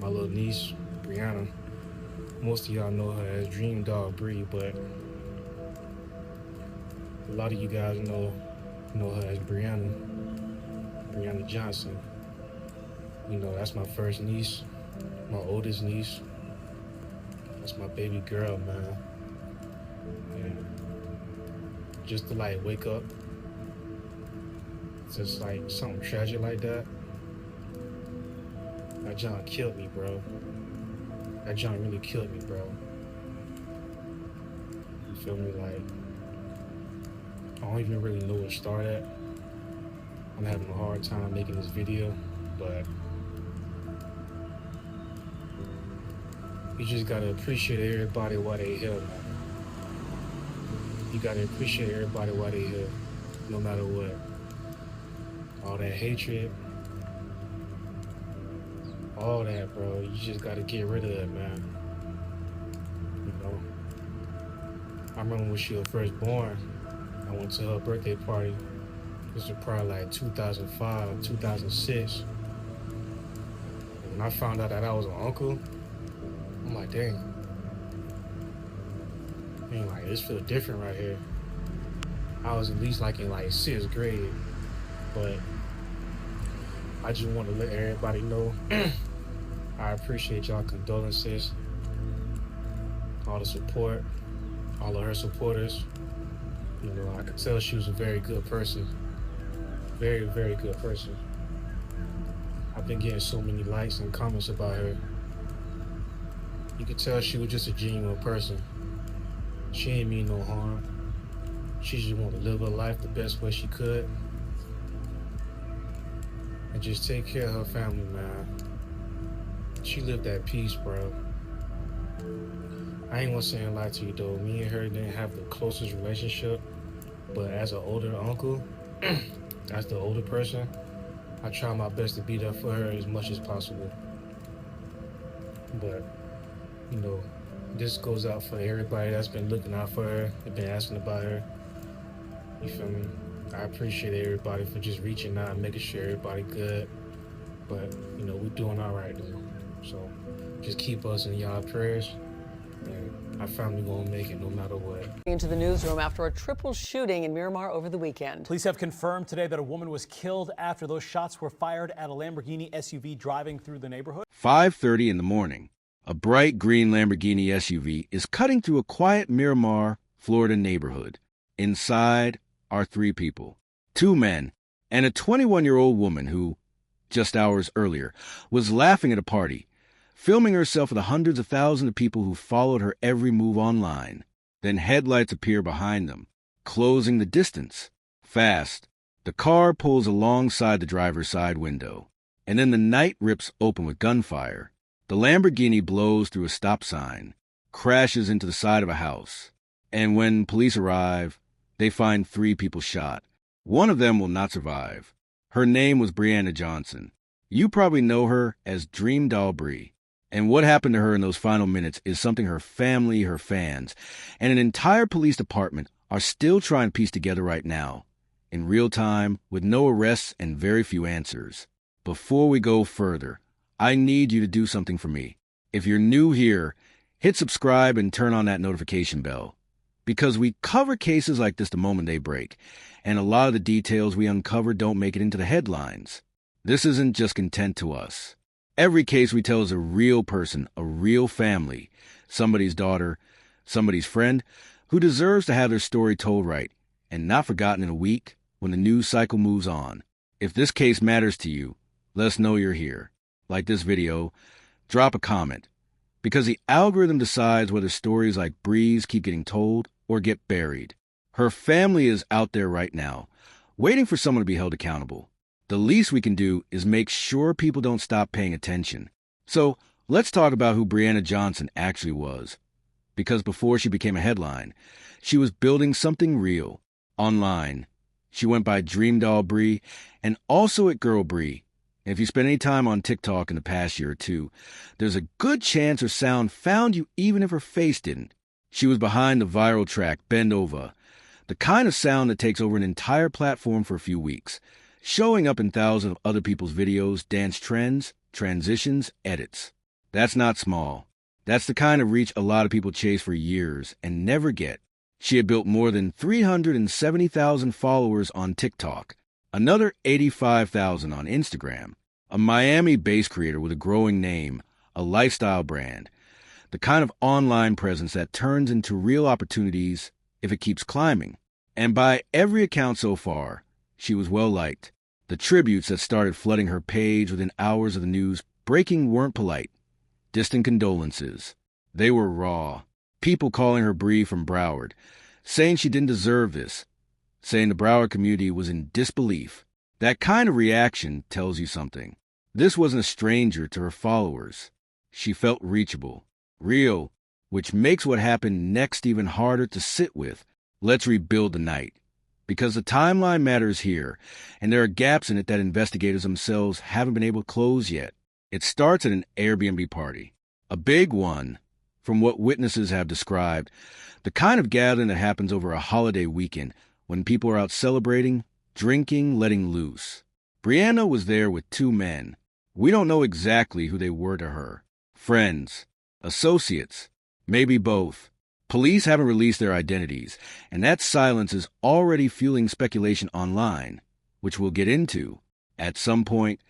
my little niece, Brianna. Most of y'all know her as DreamDoll Bri, but a lot of you guys know her as Brianna Johnson. You know, that's my first niece, my oldest niece. That's my baby girl, man. And just to like wake up, just like something tragic like that. That John killed me, bro. That John really killed me, bro. You feel me? Like, I don't even really know where to start at. I'm having a hard time making this video, but you just gotta appreciate everybody while they here, man. You gotta appreciate everybody while they here, no matter what. All that hatred, all that, bro. You just gotta get rid of it, man. You know, I remember when she was first born, I went to her birthday party. This was probably like 2005, 2006. When I found out that I was an uncle, I'm like, dang. Man, like, this feels different right here. I was at least like in like 6th grade, but I just want to let everybody know I appreciate y'all condolences, all the support, all of her supporters. You know, I could tell she was a very good person. Very, very good person. I've been getting so many likes and comments about her. You could tell she was just a genuine person. She ain't mean no harm. She just wanted to live her life the best way she could. And just take care of her family, man. She lived at peace, bro. I ain't gonna say a lie to you though. Me and her didn't have the closest relationship, but as an older uncle, as the older person, I try my best to be there for her as much as possible. But, you know, this goes out for everybody that's been looking out for her, and been asking about her. You feel me? I appreciate everybody for just reaching out and making sure everybody good. But, you know, we're doing all right though. So just keep us in y'all prayers, and our family gonna make it no matter what. Into the newsroom after a triple shooting in Miramar over the weekend. Police have confirmed today that a woman was killed after those shots were fired at a Lamborghini SUV driving through the neighborhood. 5:30 in the morning, a bright green Lamborghini SUV is cutting through a quiet Miramar, Florida neighborhood. Inside are 3 people, 2 men, and a 21-year-old woman who, just hours earlier, was laughing at a party, filming herself with the hundreds of thousands of people who followed her every move online. Then headlights appear behind them, closing the distance. Fast, the car pulls alongside the driver's side window, and then the night rips open with gunfire. The Lamborghini blows through a stop sign, crashes into the side of a house, and when police arrive, they find 3 people shot. One of them will not survive. Her name was Brianna Johnson. You probably know her as DreamDoll Bri. And what happened to her in those final minutes is something her family, her fans, and an entire police department are still trying to piece together right now, in real time, with no arrests and very few answers. Before we go further, I need you to do something for me. If you're new here, hit subscribe and turn on that notification bell. Because we cover cases like this the moment they break, and a lot of the details we uncover don't make it into the headlines. This isn't just content to us. Every case we tell is a real person, a real family, somebody's daughter, somebody's friend, who deserves to have their story told right, and not forgotten in a week when the news cycle moves on. If this case matters to you, let us know you're here. Like this video, drop a comment. Because the algorithm decides whether stories like Bri's keep getting told or get buried. Her family is out there right now, waiting for someone to be held accountable. The least we can do is make sure people don't stop paying attention. So let's talk about who Brianna Johnson actually was. Because before she became a headline, she was building something real, online. She went by DreamDoll Bri and also at Girl Bri. If you spent any time on TikTok in the past year or two, there's a good chance her sound found you even if her face didn't. She was behind the viral track Bend Over, the kind of sound that takes over an entire platform for a few weeks, showing up in thousands of other people's videos, dance trends, transitions, edits. That's not small. That's the kind of reach a lot of people chase for years and never get. She had built more than 370,000 followers on TikTok, another 85,000 on Instagram, a Miami-based creator with a growing name, a lifestyle brand, the kind of online presence that turns into real opportunities if it keeps climbing. And by every account so far, she was well-liked. The tributes that started flooding her page within hours of the news breaking weren't polite. Distant condolences. They were raw. People calling her Bri from Broward, saying she didn't deserve this, saying the Broward community was in disbelief. That kind of reaction tells you something. This wasn't a stranger to her followers. She felt reachable, real, which makes what happened next even harder to sit with. Let's rebuild the night. Because the timeline matters here, and there are gaps in it that investigators themselves haven't been able to close yet. It starts at an Airbnb party, a big one, from what witnesses have described, the kind of gathering that happens over a holiday weekend when people are out celebrating, drinking, letting loose. Brianna was there with two men. We don't know exactly who they were to her. Friends, associates, maybe both. Police haven't released their identities, and that silence is already fueling speculation online, which we'll get into. At some point,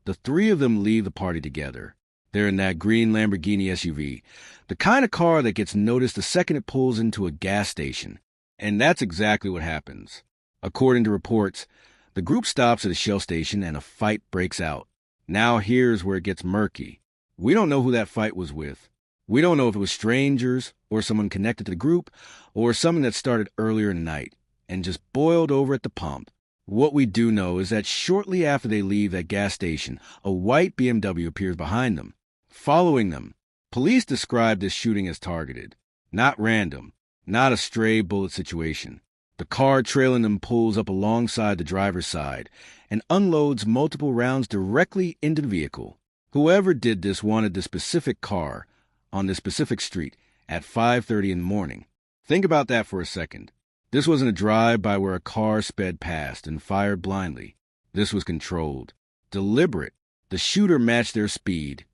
the three of them leave the party together. They're in that green Lamborghini SUV, the kind of car that gets noticed the second it pulls into a gas station. And that's exactly what happens. According to reports, the group stops at a Shell station and a fight breaks out. Now here's where it gets murky. We don't know who that fight was with. We don't know if it was strangers or someone connected to the group or something that started earlier in the night and just boiled over at the pump. What we do know is that shortly after they leave that gas station, a white BMW appears behind them, following them. Police describe this shooting as targeted, not random, not a stray bullet situation. The car trailing them pulls up alongside the driver's side and unloads multiple rounds directly into the vehicle. Whoever did this wanted the specific car on this specific street at 5:30 in the morning. Think about that for a second. This wasn't a drive-by where a car sped past and fired blindly. This was controlled, deliberate. The shooter matched their speed,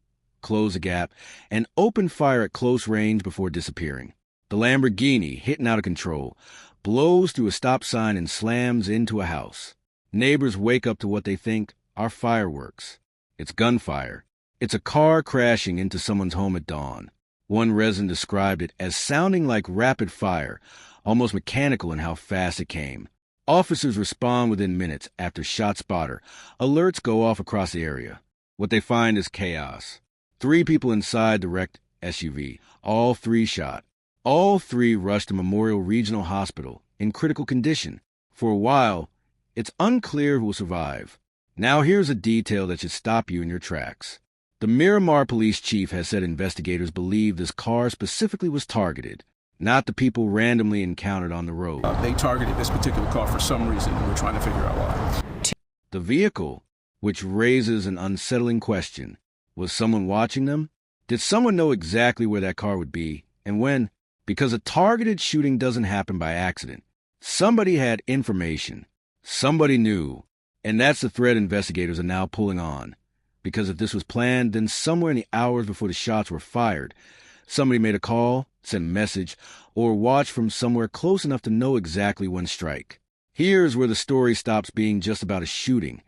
closed the gap, and opened fire at close range before disappearing. The Lamborghini, hitting out of control, blows through a stop sign and slams into a house. Neighbors wake up to what they think are fireworks. It's gunfire. It's a car crashing into someone's home at dawn. One resident described it as sounding like rapid fire, almost mechanical in how fast it came. Officers respond within minutes after ShotSpotter. Alerts go off across the area. What they find is chaos. 3 people inside the wrecked SUV, all 3 shot. All 3 rushed to Memorial Regional Hospital in critical condition. For a while, it's unclear who will survive. Now here's a detail that should stop you in your tracks. The Miramar police chief has said investigators believe this car specifically was targeted, not the people randomly encountered on the road. They targeted this particular car for some reason, and we're trying to figure out why. The vehicle, which raises an unsettling question. Was someone watching them? Did someone know exactly where that car would be and when? Because a targeted shooting doesn't happen by accident. Somebody had information. Somebody knew. And that's the thread investigators are now pulling on. Because if this was planned, then somewhere in the hours before the shots were fired, somebody made a call, sent a message, or watched from somewhere close enough to know exactly when to strike. Here's where the story stops being just about a shooting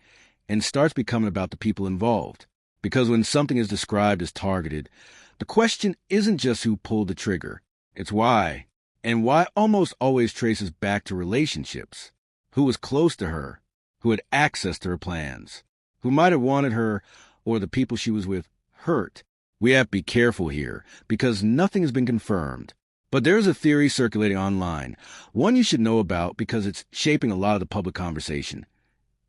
and starts becoming about the people involved. Because when something is described as targeted, the question isn't just who pulled the trigger, it's why. And why almost always traces back to relationships. Who was close to her, who had access to her plans, who might have wanted her or the people she was with hurt. We have to be careful here because nothing has been confirmed. But there's a theory circulating online, one you should know about because it's shaping a lot of the public conversation,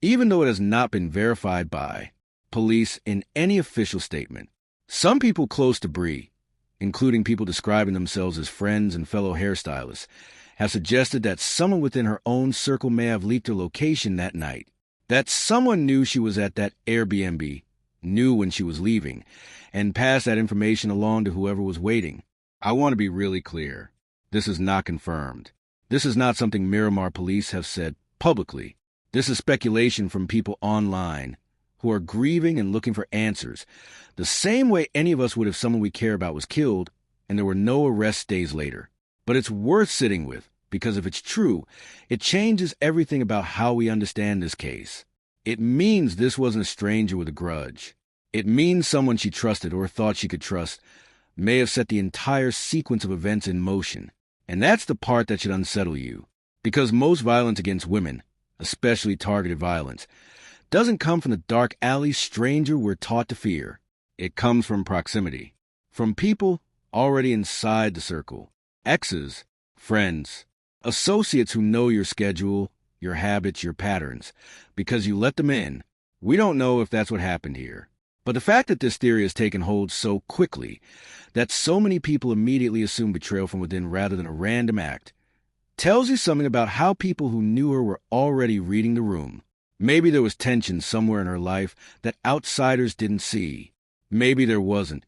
even though it has not been verified by police in any official statement. Some people close to Bri, including people describing themselves as friends and fellow hairstylists, have suggested that someone within her own circle may have leaked her location that night. That someone knew she was at that Airbnb, knew when she was leaving, and passed that information along to whoever was waiting. I want to be really clear. This is not confirmed. This is not something Miramar police have said publicly. This is speculation from people online who are grieving and looking for answers, the same way any of us would if someone we care about was killed and there were no arrests days later. But it's worth sitting with, because if it's true, it changes everything about how we understand this case. It means this wasn't a stranger with a grudge. It means someone she trusted or thought she could trust may have set the entire sequence of events in motion. And that's the part that should unsettle you. Because most violence against women, especially targeted violence, doesn't come from the dark alley stranger we're taught to fear. It comes from proximity. From people already inside the circle. Exes, friends, associates who know your schedule, your habits, your patterns, because you let them in. We don't know if that's what happened here. But the fact that this theory has taken hold so quickly, that so many people immediately assume betrayal from within rather than a random act, tells you something about how people who knew her were already reading the room. Maybe there was tension somewhere in her life that outsiders didn't see. Maybe there wasn't,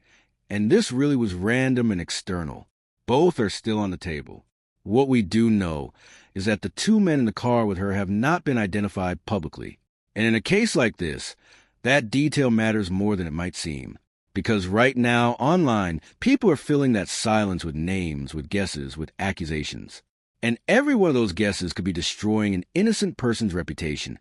and this really was random and external. Both are still on the table. What we do know is that the two men in the car with her have not been identified publicly. And in a case like this, that detail matters more than it might seem. Because right now, online, people are filling that silence with names, with guesses, with accusations. And every one of those guesses could be destroying an innocent person's reputation,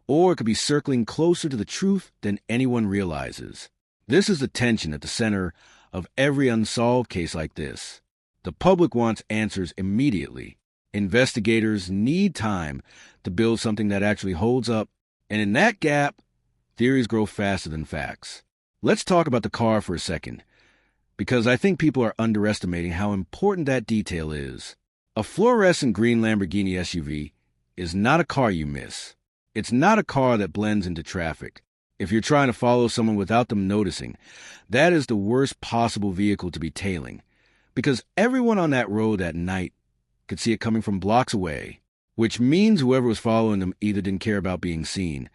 or it could be circling closer to the truth than anyone realizes. This is the tension at the center of every unsolved case like this. The public wants answers immediately. Investigators need time to build something that actually holds up, and in that gap, theories grow faster than facts. Let's talk about the car for a second, because I think people are underestimating how important that detail is. A fluorescent green Lamborghini SUV is not a car you miss. It's not a car that blends into traffic. If you're trying to follow someone without them noticing, that is the worst possible vehicle to be tailing, because everyone on that road that night could see it coming from blocks away, which means whoever was following them either didn't care about being seen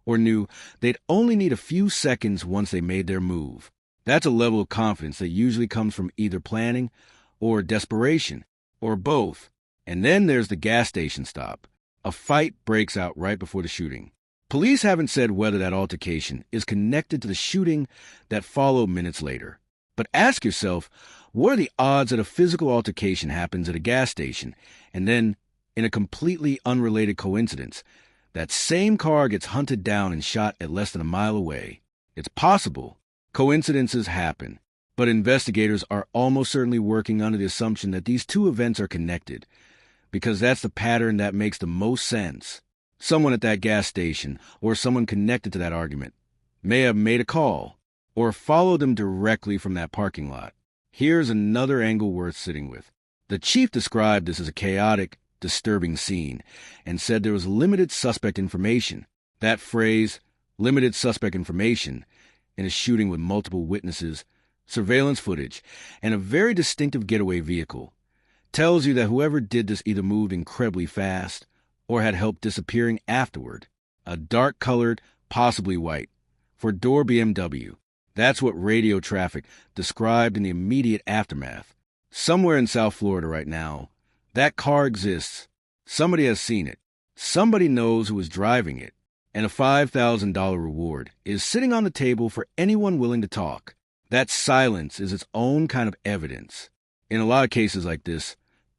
or knew they'd only need a few seconds once they made their move. That's a level of confidence that usually comes from either planning or desperation, or both. And then there's the gas station stop. A fight breaks out right before the shooting. Police haven't said whether that altercation is connected to the shooting that followed minutes later. But ask yourself, what are the odds that a physical altercation happens at a gas station, and then, in a completely unrelated coincidence, that same car gets hunted down and shot at less than a mile away? It's possible. Coincidences happen. But investigators are almost certainly working under the assumption that these two events are connected, because that's the pattern that makes the most sense. Someone at that gas station, or someone connected to that argument, may have made a call, or followed them directly from that parking lot. Here's another angle worth sitting with. The chief described this as a chaotic, disturbing scene, and said there was limited suspect information. That phrase, limited suspect information, in a shooting with multiple witnesses, surveillance footage, and a very distinctive getaway vehicle, tells you that whoever did this either moved incredibly fast or had help disappearing afterward. A dark-colored, possibly white, four-door BMW. That's what radio traffic described in the immediate aftermath. Somewhere in South Florida right now, that car exists. Somebody has seen it. Somebody knows who was driving it. And a $5,000 reward is sitting on the table for anyone willing to talk. That silence is its own kind of evidence. In a lot of cases like this,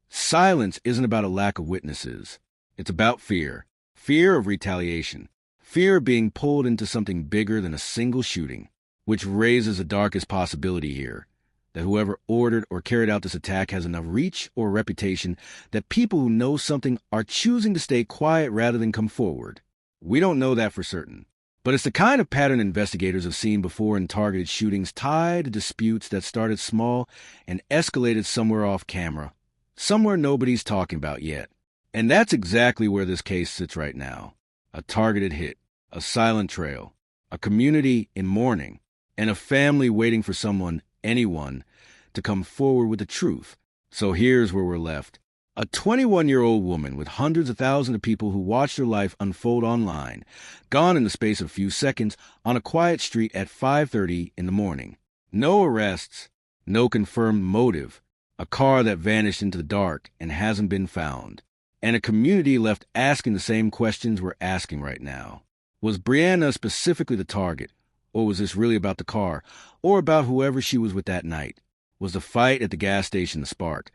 silence isn't about a lack of witnesses. It's about fear. Fear of retaliation. Fear of being pulled into something bigger than a single shooting, which raises the darkest possibility here, that whoever ordered or carried out this attack has enough reach or reputation that people who know something are choosing to stay quiet rather than come forward. We don't know that for certain, but it's the kind of pattern investigators have seen before in targeted shootings tied to disputes that started small and escalated somewhere off camera, somewhere nobody's talking about yet. And that's exactly where this case sits right now. A targeted hit, a silent trail, a community in mourning, and a family waiting for someone, anyone, to come forward with the truth. So here's where we're left. A 21-year-old woman with hundreds of thousands of people who watched her life unfold online, gone in the space of a few seconds on a quiet street at 5:30 in the morning. No arrests, no confirmed motive, a car that vanished into the dark and hasn't been found, and a community left asking the same questions we're asking right now. Was Brianna specifically the target, or was this really about the car, or about whoever she was with that night? Was the fight at the gas station the spark,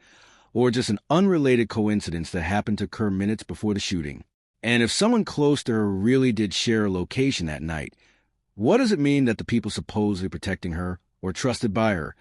or just an unrelated coincidence that happened to occur minutes before the shooting? And if someone close to her really did share a location that night, what does it mean that the people supposedly protecting her or trusted by her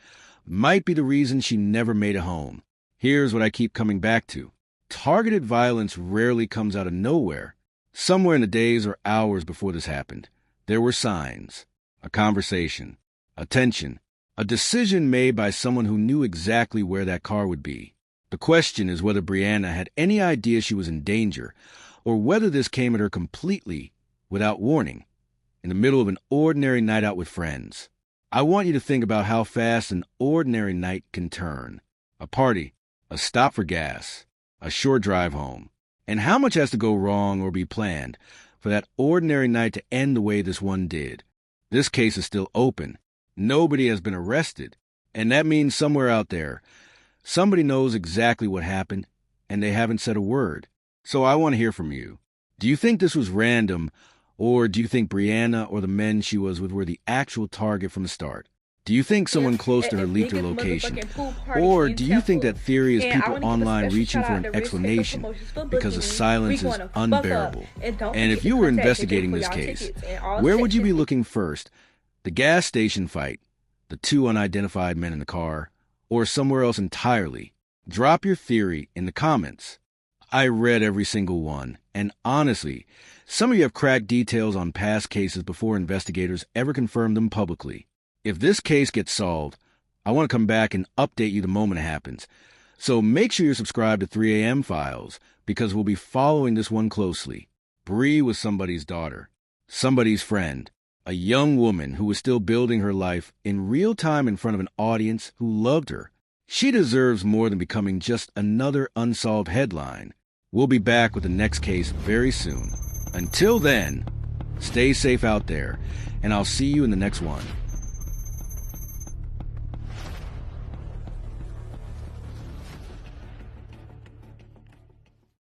might be the reason she never made it home? Here's what I keep coming back to. Targeted violence rarely comes out of nowhere. Somewhere in the days or hours before this happened, there were signs, a conversation, attention, a decision made by someone who knew exactly where that car would be. The question is whether Brianna had any idea she was in danger, or whether this came at her completely without warning, in the middle of an ordinary night out with friends. I want you to think about how fast an ordinary night can turn. A party, a stop for gas, a short drive home, and how much has to go wrong or be planned for that ordinary night to end the way this one did. This case is still open. Nobody has been arrested, and that means somewhere out there, somebody knows exactly what happened, and they haven't said a word. So I want to hear from you. Do you think this was random, or do you think Brianna or the men she was with were the actual target from the start? Do you think someone close to her leaked her location? Or do you think that theory is people online reaching for an explanation because the silence is unbearable? And if you were investigating this case, where would you be looking first? The gas station fight, the two unidentified men in the car, or somewhere else entirely? Drop your theory in the comments. I read every single one, and honestly, some of you have cracked details on past cases before investigators ever confirmed them publicly. If this case gets solved, I want to come back and update you the moment it happens. So make sure you're subscribed to 3 a.m. Files, because we'll be following this one closely. Bri was somebody's daughter, somebody's friend, a young woman who was still building her life in real time in front of an audience who loved her. She deserves more than becoming just another unsolved headline. We'll be back with the next case very soon. Until then, stay safe out there, and I'll see you in the next one.